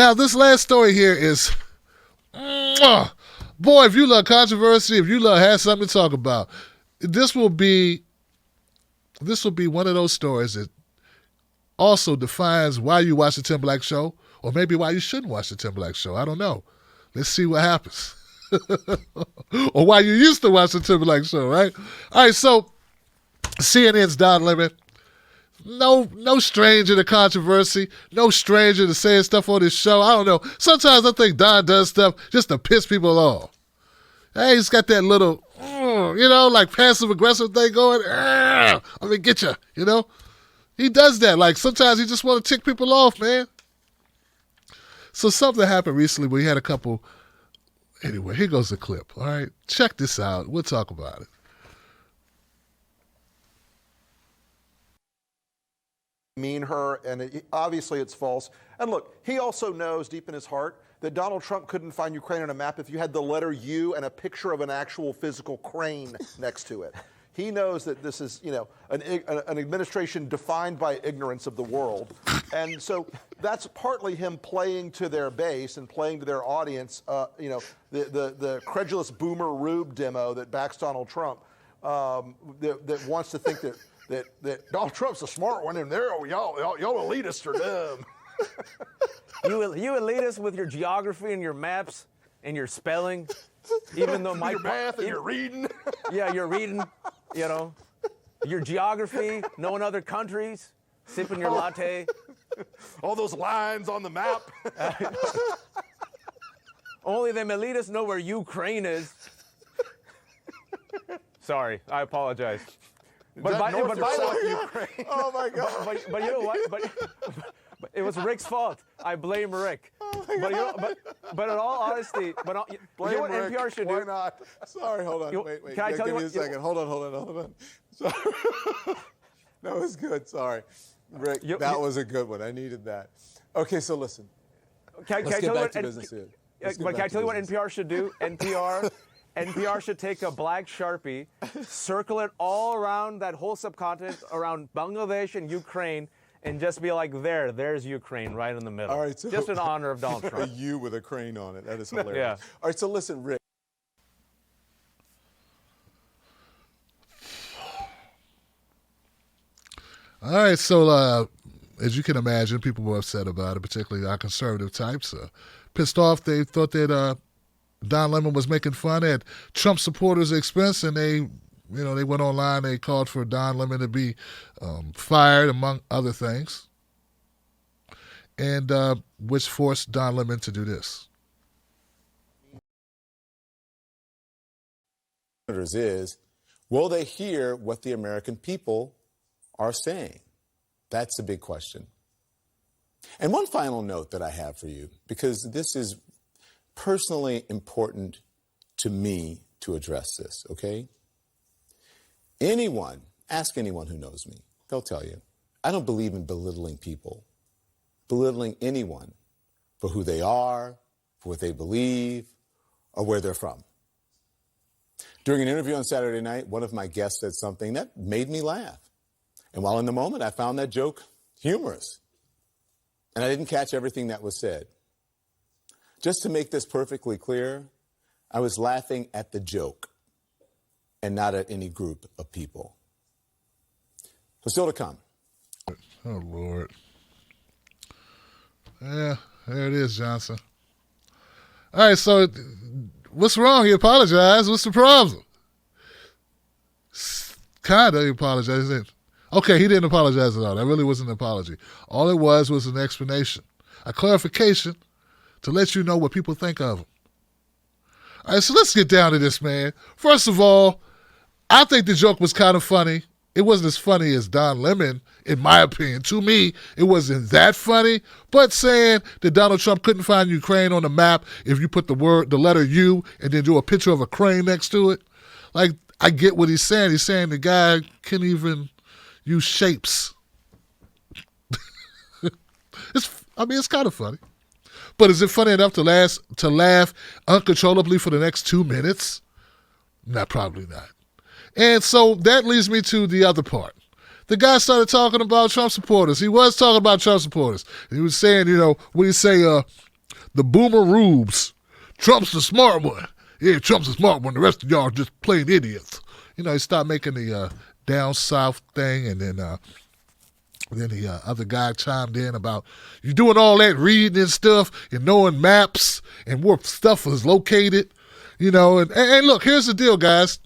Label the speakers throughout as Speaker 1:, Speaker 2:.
Speaker 1: Now, this last story here is, boy, if you love controversy, if you love have something to talk about, this will be one of those stories that also defines why you watch the Tim Black Show, or maybe why you shouldn't watch the Tim Black Show. I don't know. Let's see what happens. Or why you used to watch the Tim Black Show, right? All right, so CNN's Don Lemon, no stranger to controversy, no stranger to saying stuff on this show. I don't know. Sometimes I think Don does stuff just to piss people off. Hey, he's got that little, like passive-aggressive thing going. I'm going to get you, He does that. Like, sometimes he just want to tick people off, man. So something happened recently where he had a couple. Anyway, here goes the clip, all right? Check this out. We'll talk about it.
Speaker 2: Mean her, and obviously it's false. And look, he also knows deep in his heart that Donald Trump couldn't find Ukraine on a map if you had the letter U and a picture of an actual physical crane next to it. He knows that this is, an administration defined by ignorance of the world. And so that's partly him playing to their base and playing to their audience, the credulous boomer Rube demo that backs Donald Trump, that wants to think that Donald Trump's a smart one, and y'all elitists are dumb.
Speaker 3: You elitists with your geography and your maps and your spelling, even though
Speaker 2: your math and your reading.
Speaker 3: Yeah, you're reading, your geography, knowing other countries, sipping your latte.
Speaker 2: All those lines on the map.
Speaker 3: Only them elitists know where Ukraine is. Sorry, I apologize.
Speaker 2: But by the way,
Speaker 3: oh my God! But you know what? But it was Rick's fault. I blame Rick. But in all honesty, you know what
Speaker 2: Rick.
Speaker 3: NPR should
Speaker 2: Why
Speaker 3: do?
Speaker 2: not?
Speaker 4: Sorry, hold on.
Speaker 3: You,
Speaker 4: wait.
Speaker 3: Can I tell
Speaker 4: Give
Speaker 3: you
Speaker 4: me
Speaker 3: what?
Speaker 4: a second. Hold on. Sorry. That was good. Sorry. Rick, that was a good one. I needed that. Okay, so listen.
Speaker 3: Can
Speaker 4: Let's
Speaker 3: I
Speaker 4: get
Speaker 3: tell you
Speaker 4: back
Speaker 3: what?
Speaker 4: to business here.
Speaker 3: But can I tell you what NPR should do? NPR should take a black Sharpie, circle it all around that whole subcontinent, around Bangladesh and Ukraine, and just be like, there's Ukraine right in the middle.
Speaker 4: All right, so
Speaker 3: just in honor of Donald
Speaker 4: a
Speaker 3: Trump.
Speaker 4: U with a crane on it. That is hilarious.
Speaker 3: Yeah.
Speaker 4: All right, so listen, Rick.
Speaker 1: All right, so as you can imagine, people were upset about it, particularly our conservative types. Pissed off. They thought that Don Lemon was making fun at Trump supporters' expense, and they went online. They called for Don Lemon to be fired, among other things, and which forced Don Lemon to do this.
Speaker 4: Is, will they hear what the American people are saying? That's a big question. And one final note that I have for you, because this is personally important to me to address this, okay? Ask anyone who knows me, they'll tell you, I don't believe in belittling people, belittling anyone for who they are, for what they believe, or where they're from. During an interview on Saturday night, one of my guests said something that made me laugh. And while in the moment, I found that joke humorous. And I didn't catch everything that was said. Just to make this perfectly clear, I was laughing at the joke and not at any group of people. So still to come.
Speaker 1: Oh, Lord. Yeah, there it is, Johnson. All right, so what's wrong? He apologized. What's the problem? Kind of, he apologized. Okay, he didn't apologize at all. That really wasn't an apology. All it was an explanation, a clarification to let you know what people think of him. All right, so let's get down to this, man. First of all, I think the joke was kind of funny. It wasn't as funny as Don Lemon, in my opinion. To me, it wasn't that funny. But saying that Donald Trump couldn't find Ukraine on the map if you put the letter U, and then do a picture of a crane next to it, like, I get what he's saying. He's saying the guy can't even use shapes. It's kind of funny. But is it funny enough to laugh uncontrollably for the next 2 minutes? Probably not. And so that leads me to the other part. The guy started talking about Trump supporters. He was talking about Trump supporters. He was saying, what do you say, The boomer rubes. Trump's the smart one. Yeah, Trump's the smart one. The rest of y'all are just plain idiots. You know, he started making the down south thing, and then the other guy chimed in about you doing all that reading and stuff and knowing maps and where stuff is located, you know. And look, here's the deal, guys.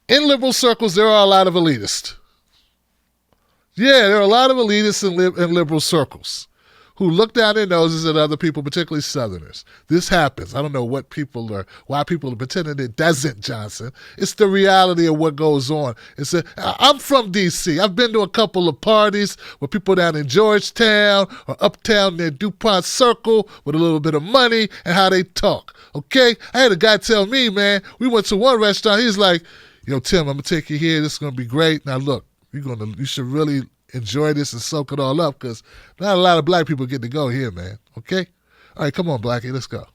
Speaker 1: In liberal circles, there are a lot of elitists. Yeah, there are a lot of elitists in liberal circles who look down their noses at other people, particularly Southerners. This happens. I don't know why people are pretending it doesn't, Johnson. It's the reality of what goes on. I'm from D.C. I've been to a couple of parties where people down in Georgetown or uptown near DuPont Circle with a little bit of money and how they talk, okay? I had a guy tell me, man, we went to one restaurant. He's like, yo, Tim, I'm going to take you here. This is going to be great. Now, look, you should really enjoy this and soak it all up because not a lot of black people get to go here, man. Okay? All right, come on, Blackie, let's go.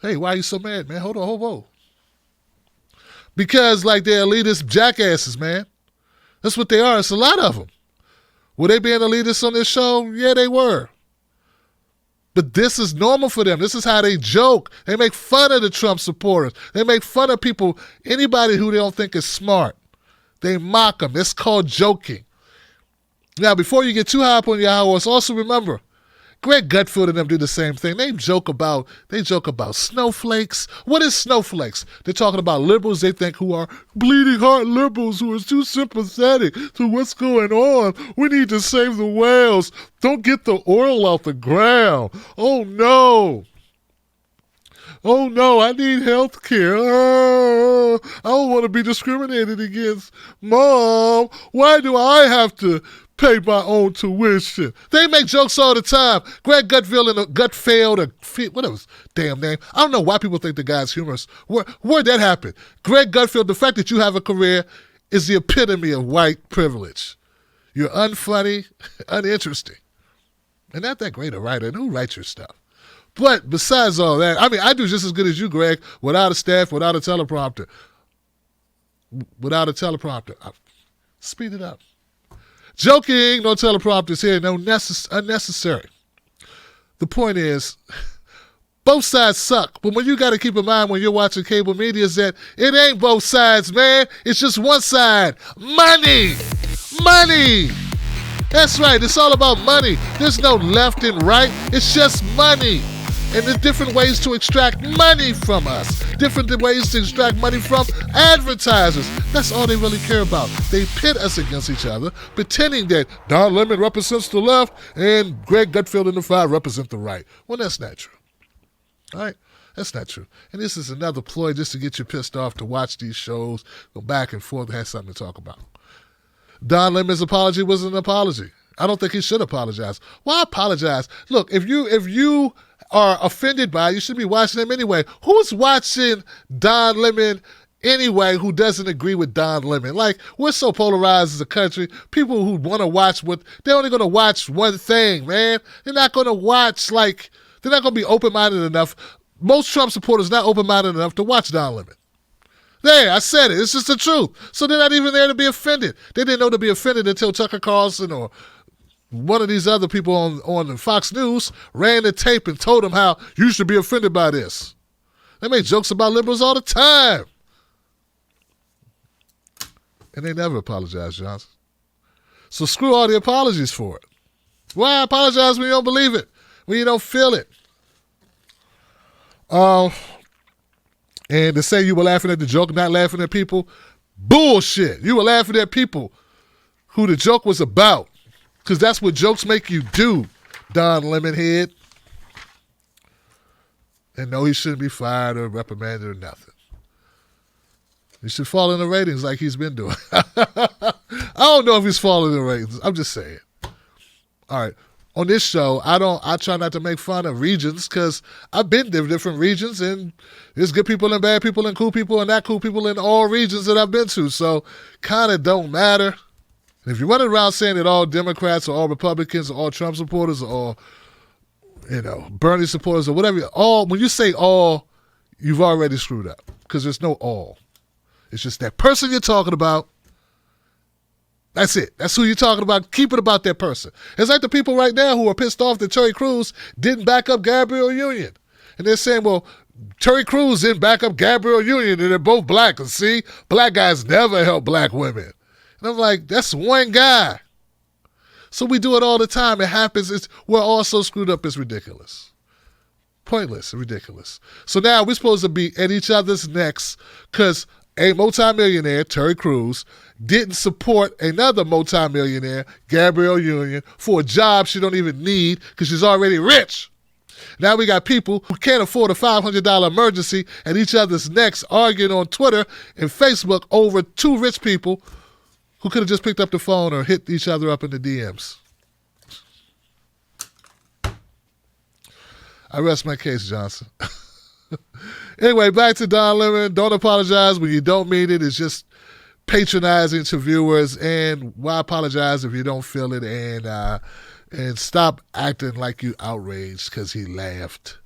Speaker 1: Hey, why are you so mad, man? Hold on. Because, like, they're elitist jackasses, man. That's what they are. It's a lot of them. Were they being elitists on this show? Yeah, they were. But this is normal for them. This is how they joke. They make fun of the Trump supporters. They make fun of people, anybody who they don't think is smart. They mock them. It's called joking. Now, before you get too high up on your high horse, also remember, Greg Gutfeld and them do the same thing. They joke about snowflakes. What is snowflakes? They're talking about liberals they think who are bleeding heart liberals who are too sympathetic to what's going on. We need to save the whales. Don't get the oil off the ground. Oh, no. Oh, no, I need health care. Oh, I don't want to be discriminated against. Mom, why do I have to pay my own tuition? They make jokes all the time. Greg Gutfeld and whatever his damn name. I don't know why people think the guy's humorous. Where'd that happen? Greg Gutfeld, the fact that you have a career is the epitome of white privilege. You're unfunny, uninteresting. And not that great a writer. And who writes your stuff? But besides all that, I mean, I do just as good as you, Greg, without a staff, without a teleprompter. Speed it up. Joking, no teleprompters here, no unnecessary. The point is, both sides suck. But when you got to keep in mind when you're watching cable media is that it ain't both sides, man. It's just one side. Money. Money. That's right. It's all about money. There's no left and right. It's just money. And there's different ways to extract money from us. Different ways to extract money from advertisers. That's all they really care about. They pit us against each other, pretending that Don Lemon represents the left and Greg Gutfeld and the Five represent the right. Well, that's not true. All right? That's not true. And this is another ploy just to get you pissed off to watch these shows, go back and forth, have something to talk about. Don Lemon's apology was an apology. I don't think he should apologize. Why apologize? Look, if you are offended by it, you should be watching them anyway. Who's watching Don Lemon anyway who doesn't agree with Don Lemon? Like, we're so polarized as a country. People who want to watch they're only going to watch one thing, man. They're not going to watch, they're not going to be open-minded enough. Most Trump supporters not open-minded enough to watch Don Lemon. There, I said it. It's just the truth. So they're not even there to be offended. They didn't know to be offended until Tucker Carlson or one of these other people on Fox News ran the tape and told them how you should be offended by this. They make jokes about liberals all the time. And they never apologize, Johnson. So screw all the apologies for it. Why apologize when you don't believe it? When you don't feel it? And to say you were laughing at the joke, not laughing at people, bullshit. You were laughing at people who the joke was about. Because that's what jokes make you do, Don Lemonhead. And no, he shouldn't be fired or reprimanded or nothing. He should fall in the ratings like he's been doing. I don't know if he's falling in the ratings. I'm just saying. All right. On this show, I try not to make fun of regions because I've been to different regions and there's good people and bad people and cool people and not cool people in all regions that I've been to. So kind of don't matter. If you're running around saying that all Democrats or all Republicans or all Trump supporters or, Bernie supporters or whatever, when you say all, you've already screwed up because there's no all. It's just that person you're talking about That's it. That's who you're talking about. Keep it about that person. It's like the people right now who are pissed off that Terry Crews didn't back up Gabrielle Union. And they're saying, well, Terry Crews didn't back up Gabrielle Union, and they're both black. And see, black guys never help black women. And I'm like, that's one guy. So we do it all the time. It happens. We're all so screwed up, it's ridiculous. Pointless and ridiculous. So now we're supposed to be at each other's necks because a multimillionaire, Terry Crews, didn't support another multimillionaire, Gabrielle Union, for a job she don't even need because she's already rich. Now we got people who can't afford a $500 emergency at each other's necks arguing on Twitter and Facebook over two rich people who could have just picked up the phone or hit each other up in the DMs. I rest my case, Johnson. Anyway, back to Don Lemon. Don't apologize when you don't mean it. It's just patronizing to viewers, and why apologize if you don't feel it, and stop acting like you outraged because he laughed.